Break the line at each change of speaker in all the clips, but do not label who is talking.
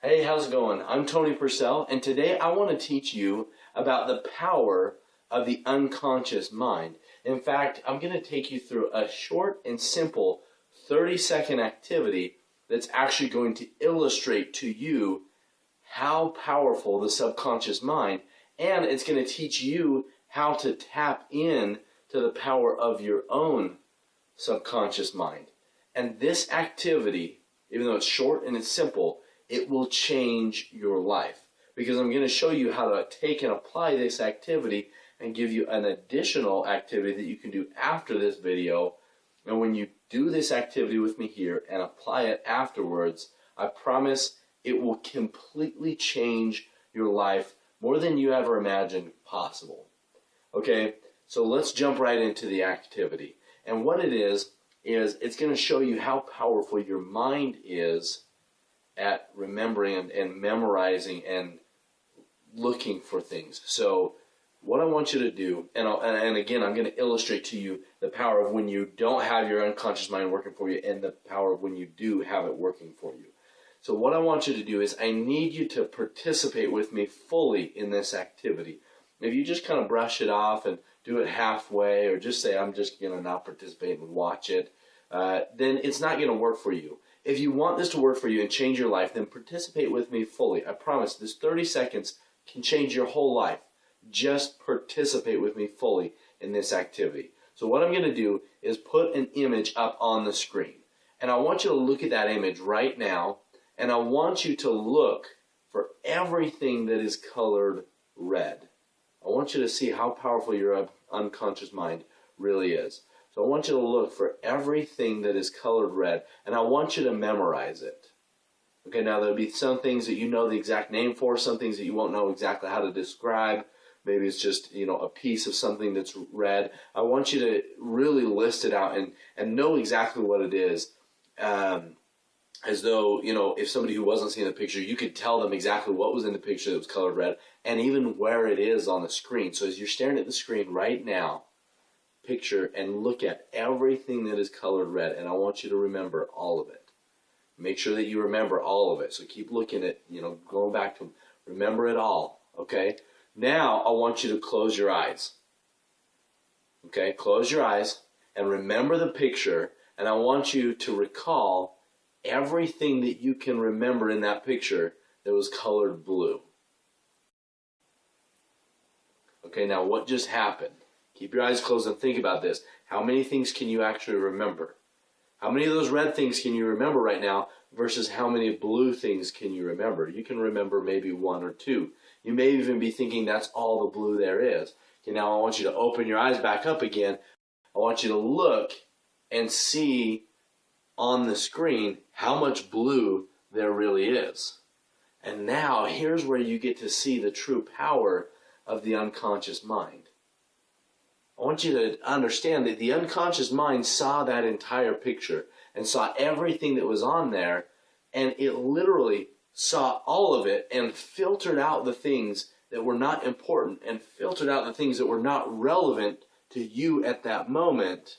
Hey, how's it going? I'm Tony Purcell, and today I want to teach you about the power of the unconscious mind. In fact, I'm going to take you through a short and simple 30-second activity that's actually going to illustrate to you how powerful the subconscious mind, and it's going to teach you how to tap in to the power of your own subconscious mind. And this activity, even though it's short and it's simple, it will change your life, because I'm going to show you how to take and apply this activity and give you an additional activity that you can do after this video. And when you do this activity with me here and apply it afterwards, I promise it will completely change your life more than you ever imagined possible. Okay, so let's jump right into the activity. And what it is it's going to show you how powerful your mind is at remembering and memorizing and looking for things. So what I want you to do, and again, I'm going to illustrate to you the power of when you don't have your unconscious mind working for you and the power of when you do have it working for you. So what I want you to do is I need you to participate with me fully in this activity. If you just kind of brush it off and do it halfway, or just say, I'm just going to not participate and watch it, then it's not going to work for you. If you want this to work for you and change your life, then participate with me fully. I promise this 30 seconds can change your whole life. Just participate with me fully in this activity. So what I'm going to do is put an image up on the screen. And I want you to look at that image right now, and I want you to look for everything that is colored red. I want you to see how powerful your unconscious mind really is. So I want you to look for everything that is colored red, and I want you to memorize it. Okay, now there'll be some things that you know the exact name for, some things that you won't know exactly how to describe. Maybe it's just, a piece of something that's red. I want you to really list it out and know exactly what it is. As though, if somebody who wasn't seeing the picture, you could tell them exactly what was in the picture that was colored red, and even where it is on the screen. So as you're staring at the screen right now, picture and look at everything that is colored red, and I want you to remember all of it. Make sure that you remember all of it. So keep looking at, going back to remember it all, okay? Now I want you to close your eyes. Okay, close your eyes and remember the picture, and I want you to recall everything that you can remember in that picture that was colored blue. Okay, now what just happened? Keep your eyes closed and think about this. How many things can you actually remember? How many of those red things can you remember right now versus how many blue things can you remember? You can remember maybe one or two. You may even be thinking that's all the blue there is. Okay, now I want you to open your eyes back up again. I want you to look and see on the screen how much blue there really is. And now here's where you get to see the true power of the unconscious mind. I want you to understand that the unconscious mind saw that entire picture and saw everything that was on there, and it literally saw all of it and filtered out the things that were not important and filtered out the things that were not relevant to you at that moment,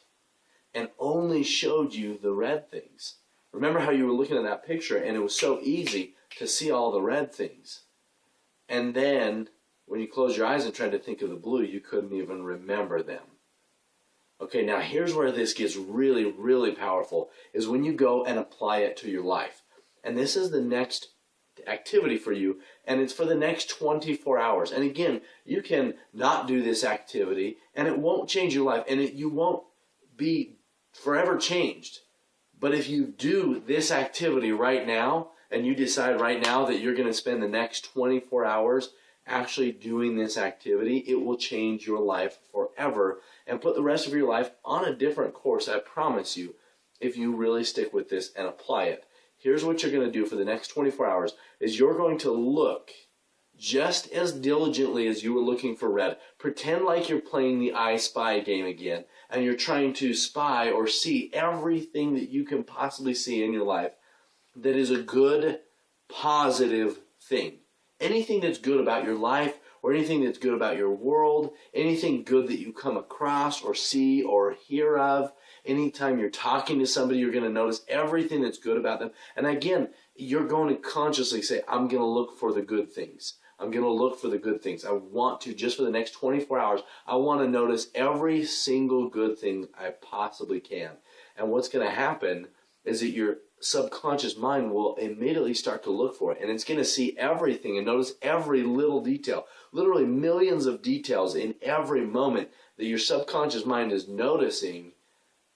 and only showed you the red things. Remember how you were looking at that picture and it was so easy to see all the red things. And then when you close your eyes and tried to think of the blue, you couldn't even remember them. Okay, now here's where this gets really, really powerful, is when you go and apply it to your life. And this is the next activity for you, and it's for the next 24 hours. And again, you can not do this activity, and it won't change your life, and you won't be forever changed. But if you do this activity right now, and you decide right now that you're going to spend the next 24 hours actually doing this activity, it will change your life forever and put the rest of your life on a different course, I promise you, if you really stick with this and apply it. Here's what you're going to do for the next 24 hours, is you're going to look just as diligently as you were looking for red. Pretend like you're playing the I Spy game again, and you're trying to spy or see everything that you can possibly see in your life that is a good, positive thing. Anything that's good about your life, or anything that's good about your world, anything good that you come across or see or hear of, Anytime you're talking to somebody, you're going to notice everything that's good about them. And again, you're going to consciously say, I'm going to look for the good things. I'm going to look for the good things. I want to, just for the next 24 hours, I want to notice every single good thing I possibly can. And what's going to happen is that your subconscious mind will immediately start to look for it, and it's going to see everything and notice every little detail, literally millions of details in every moment that your subconscious mind is noticing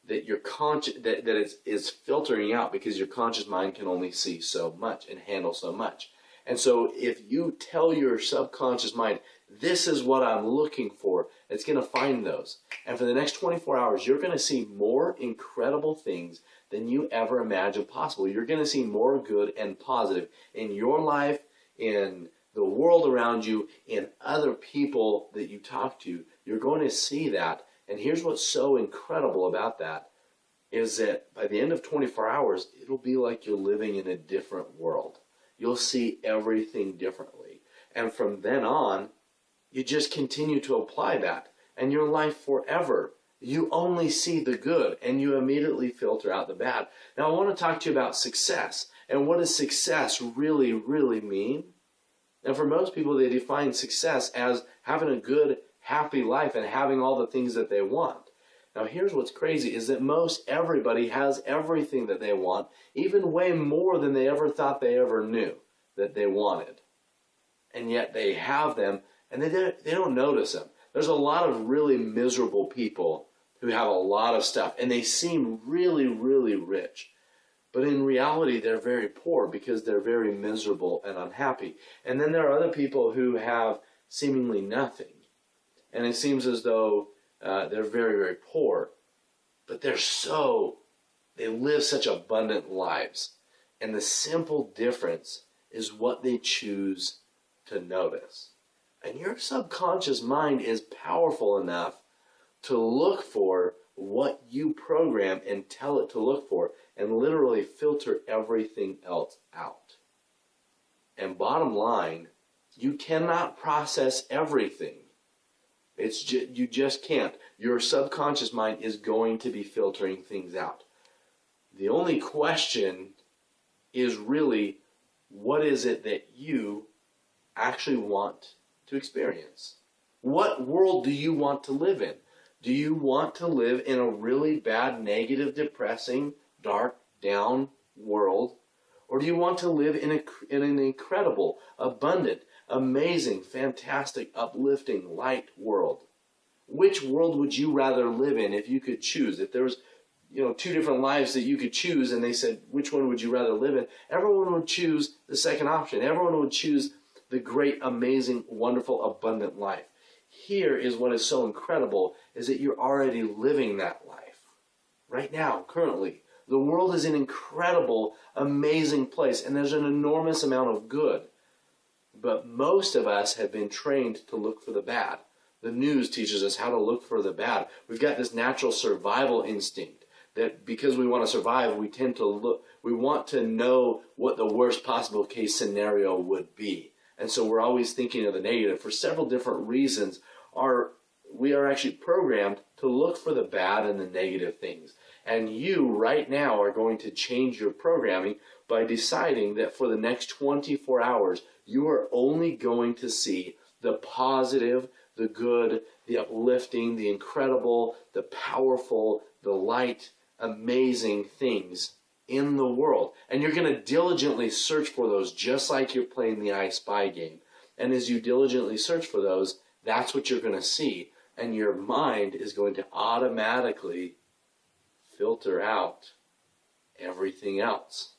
that your that it's filtering out, because your conscious mind can only see so much and handle so much. And so if you tell your subconscious mind, this is what I'm looking for, it's going to find those. And for the next 24 hours, you're going to see more incredible things than you ever imagined possible. You're going to see more good and positive in your life, in the world around you, in other people that you talk to. You're going to see that. And here's what's so incredible about that, is that by the end of 24 hours, it'll be like you're living in a different world. You'll see everything differently. And from then on, you just continue to apply that. And your life forever, you only see the good, and you immediately filter out the bad. Now, I want to talk to you about success. And what does success really, really mean? And for most people, they define success as having a good, happy life and having all the things that they want. Now, here's what's crazy, is that most everybody has everything that they want, even way more than they ever thought they ever knew that they wanted. And yet they have them, and they don't notice them. There's a lot of really miserable people who have a lot of stuff, and they seem really, really rich. But in reality, they're very poor because they're very miserable and unhappy. And then there are other people who have seemingly nothing. And it seems as though they're very, very poor. But they live such abundant lives. And the simple difference is what they choose to notice. And your subconscious mind is powerful enough to look for what you program and tell it to look for, and literally filter everything else out. And bottom line, you cannot process everything. You just can't. Your subconscious mind is going to be filtering things out. The only question is really, what is it that you actually want to experience? What world do you want to live in? Do you want to live in a really bad, negative, depressing, dark, down world? Or do you want to live in an incredible, abundant, amazing, fantastic, uplifting, light world? Which world would you rather live in if you could choose? If there was, two different lives that you could choose, and they said, which one would you rather live in? Everyone would choose the second option. Everyone would choose the great, amazing, wonderful, abundant life. Here is what is so incredible, is that you're already living that life. Right now, currently. The world is an incredible, amazing place, and there's an enormous amount of good. But most of us have been trained to look for the bad. The news teaches us how to look for the bad. We've got this natural survival instinct that because we want to survive, we want to know what the worst possible case scenario would be. And so we're always thinking of the negative. For several different reasons, we are actually programmed to look for the bad and the negative things. And you, right now, are going to change your programming by deciding that for the next 24 hours, you are only going to see the positive, the good, the uplifting, the incredible, the powerful, the light, amazing things in the world. And you're going to diligently search for those, just like you're playing the I Spy game. And as you diligently search for those, that's what you're going to see. And your mind is going to automatically filter out everything else.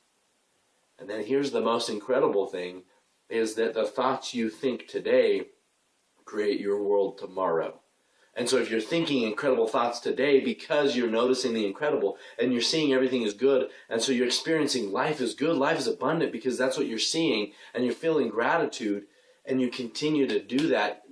And then here's the most incredible thing, is that the thoughts you think today create your world tomorrow. And so if you're thinking incredible thoughts today because you're noticing the incredible and you're seeing everything is good, and so you're experiencing life is good, life is abundant because that's what you're seeing, and you're feeling gratitude, and you continue to do that,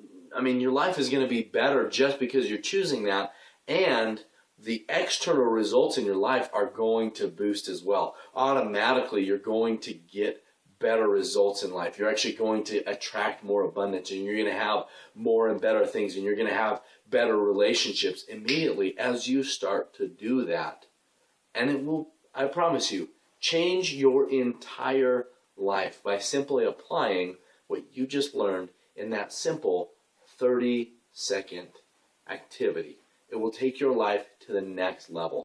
your life is going to be better just because you're choosing that, and the external results in your life are going to boost as well. Automatically, you're going to get better results in life. You're actually going to attract more abundance, and you're going to have more and better things, and you're going to have better relationships immediately as you start to do that. And it will, I promise you, change your entire life by simply applying what you just learned in that simple 30-second activity. It will take your life to the next level.